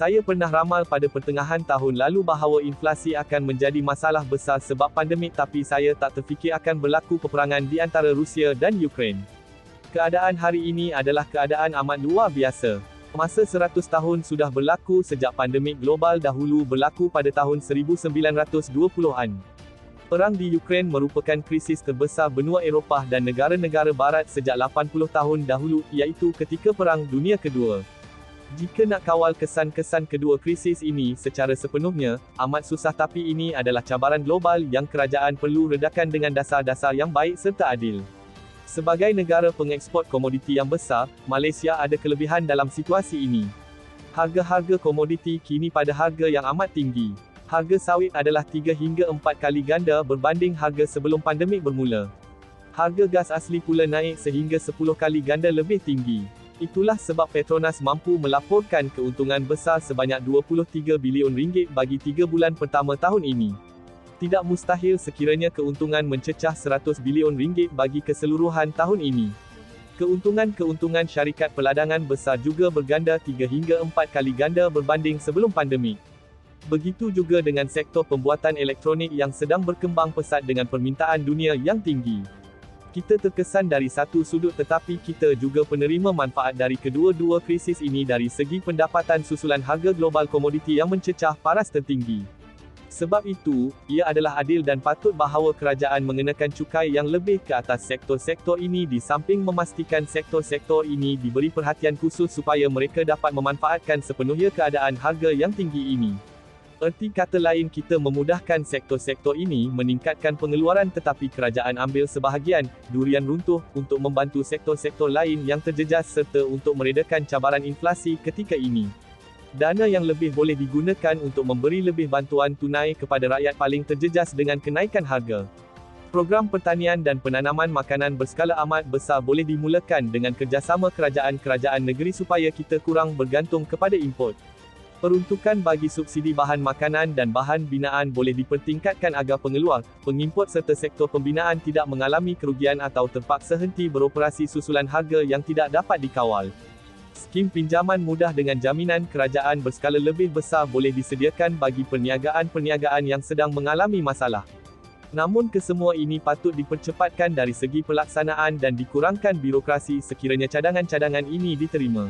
Saya pernah ramal pada pertengahan tahun lalu bahawa inflasi akan menjadi masalah besar sebab pandemik, tapi saya tak terfikir akan berlaku peperangan di antara Rusia dan Ukraine. Keadaan hari ini adalah keadaan amat luar biasa. Masa 100 tahun sudah berlaku sejak pandemik global dahulu berlaku pada tahun 1920-an. Perang di Ukraine merupakan krisis terbesar benua Eropah dan negara-negara barat sejak 80 tahun dahulu, iaitu ketika Perang Dunia Kedua. Jika nak kawal kesan-kesan kedua krisis ini secara sepenuhnya, amat susah, tapi ini adalah cabaran global yang kerajaan perlu redakan dengan dasar-dasar yang baik serta adil. Sebagai negara pengeksport komoditi yang besar, Malaysia ada kelebihan dalam situasi ini. Harga-harga komoditi kini pada harga yang amat tinggi. Harga sawit adalah 3 hingga 4 kali ganda berbanding harga sebelum pandemik bermula. Harga gas asli pula naik sehingga 10 kali ganda lebih tinggi. Itulah sebab Petronas mampu melaporkan keuntungan besar sebanyak RM23 bilion bagi 3 bulan pertama tahun ini. Tidak mustahil sekiranya keuntungan mencecah RM100 bilion bagi keseluruhan tahun ini. Keuntungan syarikat peladangan besar juga berganda 3 hingga 4 kali ganda berbanding sebelum pandemik. Begitu juga dengan sektor pembuatan elektronik yang sedang berkembang pesat dengan permintaan dunia yang tinggi. Kita terkesan dari satu sudut, tetapi kita juga penerima manfaat dari kedua-dua krisis ini dari segi pendapatan susulan harga global komoditi yang mencecah paras tertinggi. Sebab itu, ia adalah adil dan patut bahawa kerajaan mengenakan cukai yang lebih ke atas sektor-sektor ini di samping memastikan sektor-sektor ini diberi perhatian khusus supaya mereka dapat memanfaatkan sepenuhnya keadaan harga yang tinggi ini. Erti kata lain, kita memudahkan sektor-sektor ini meningkatkan pengeluaran, tetapi kerajaan ambil sebahagian, durian runtuh, untuk membantu sektor-sektor lain yang terjejas serta untuk meredakan cabaran inflasi ketika ini. Dana yang lebih boleh digunakan untuk memberi lebih bantuan tunai kepada rakyat paling terjejas dengan kenaikan harga. Program pertanian dan penanaman makanan berskala amat besar boleh dimulakan dengan kerjasama kerajaan-kerajaan negeri supaya kita kurang bergantung kepada import. Peruntukan bagi subsidi bahan makanan dan bahan binaan boleh dipertingkatkan agar pengeluar, pengimport serta sektor pembinaan tidak mengalami kerugian atau terpaksa henti beroperasi susulan harga yang tidak dapat dikawal. Skim pinjaman mudah dengan jaminan kerajaan berskala lebih besar boleh disediakan bagi perniagaan-perniagaan yang sedang mengalami masalah. Namun kesemua ini patut dipercepatkan dari segi pelaksanaan dan dikurangkan birokrasi sekiranya cadangan-cadangan ini diterima.